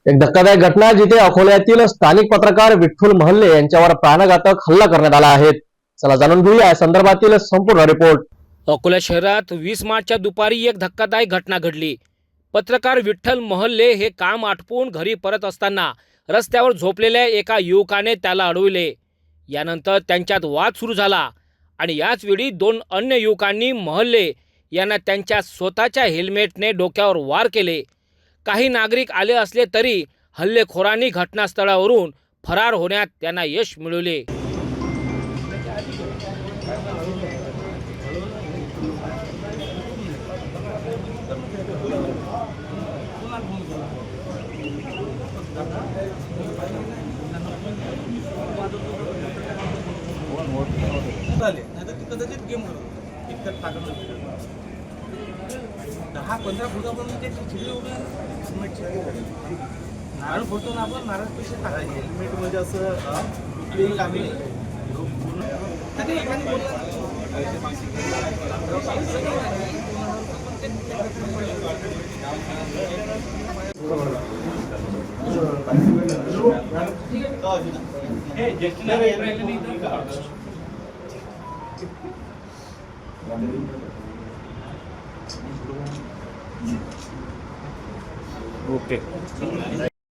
एक धक्कादायक घटना जिथे अकोल्यातील स्थानिक पत्रकार विठ्ठल महल्ले यांच्यावर प्राणघातक हल्ला करण्यात आला आहे। चला जाणून घेऊया या संदर्भातील संपूर्ण रिपोर्ट। अकोला शहरात 20 मार्चच्या दुपारी एक धक्कादायक घटना घडली। पत्रकार विठ्ठल महल्ले हे काम आटपून घरी परत असताना रस्त्यावर झोपलेल्या एका युवकाने त्याला अडवले। यानंतर त्यांच्यात वाद सुरू झाला आणि याच वेळी दोन अन्य युवकांनी महल्ले यांना त्यांच्या स्वतःच्या हेल्मेटने डोक्यावर वार केले। काही नागरिक आले असले तरी हल्लेखोरांनी घटनास्थळावरून फरार होण्यात त्यांना यश मिळवले। नारळ फोडतो ना आपण, नारळ पैसे टाकायचे हेल्मेट मध्ये असं कुठलेही कामी नाही। ओके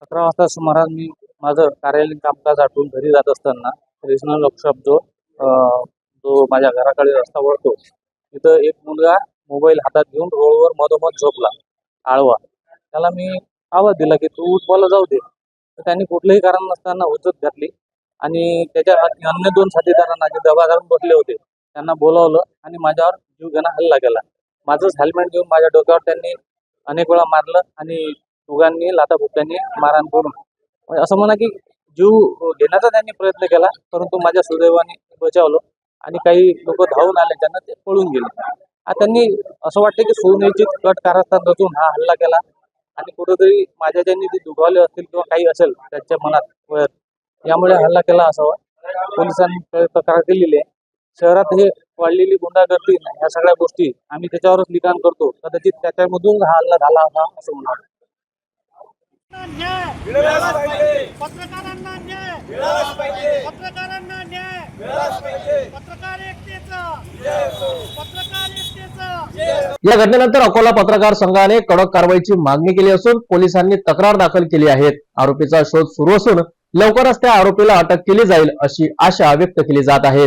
11 वाजता सुमारास मी माझं कार्यालयीन कामकाज आटून घरी जात असताना रिजनल वर्कशॉप जो माझ्या घराकडे रस्ता वळतो तिथं एक मुलगा मोबाईल हातात घेऊन रोडवर मधोमध झोपला आळवा। त्याला मी आवाज दिला की तू उठ, मला जाऊ दे। तर त्यांनी कुठलंही कारण नसताना उचत घातली आणि त्याच्या अन्य दोन साथीदारांना जे दबा घालून बसले होते त्यांना बोलावलं आणि माझ्यावर जीवघेणा हल्ला केला। माझंच हेल्मेट घेऊन माझ्या डोक्यावर त्यांनी अनेक वेळा मारलं आणि दोघांनी लाथाबुक्क्यांनी मारहाण करून असं म्हणा की जीव घेण्याचा त्यांनी प्रयत्न केला, परंतु माझ्या सुदैवाने बचावलं आणि काही लोक धावून आले, त्यांना ते पळून गेले। त्यांनी असं वाटतं की सुनियोजित कट कारस्थान रचून हा हल्ला केला आणि कुठेतरी माझ्या ज्यांनी ते दुखावले असतील किंवा काही असेल त्यांच्या मनात यामुळे हल्ला केला असावा। पोलिसांनी तक्रार केलेली आहे। शहरात हे वाढलेली गुंडागर्दी ह्या सगळ्या गोष्टी आम्ही त्याच्यावरच लिखाण करतो, कदाचित त्याच्यामधून हा हल्ला झाला असा असं म्हणणार। पत्रकारांना न्याय मिळालाच पाहिजे, पत्रकारांना न्याय मिळालाच पाहिजे, पत्रकार एकतेचा या घटनेनंतर अकोला पत्रकार संघाने कडक कारवाईची मागणी केली असून पोलिसांनी तक्रार दाखल केली आहे। आरोपीचा शोध सुरू असून लवकरच त्या आरोपीला अटक केली जाईल अशी आशा व्यक्त केली जात आहे।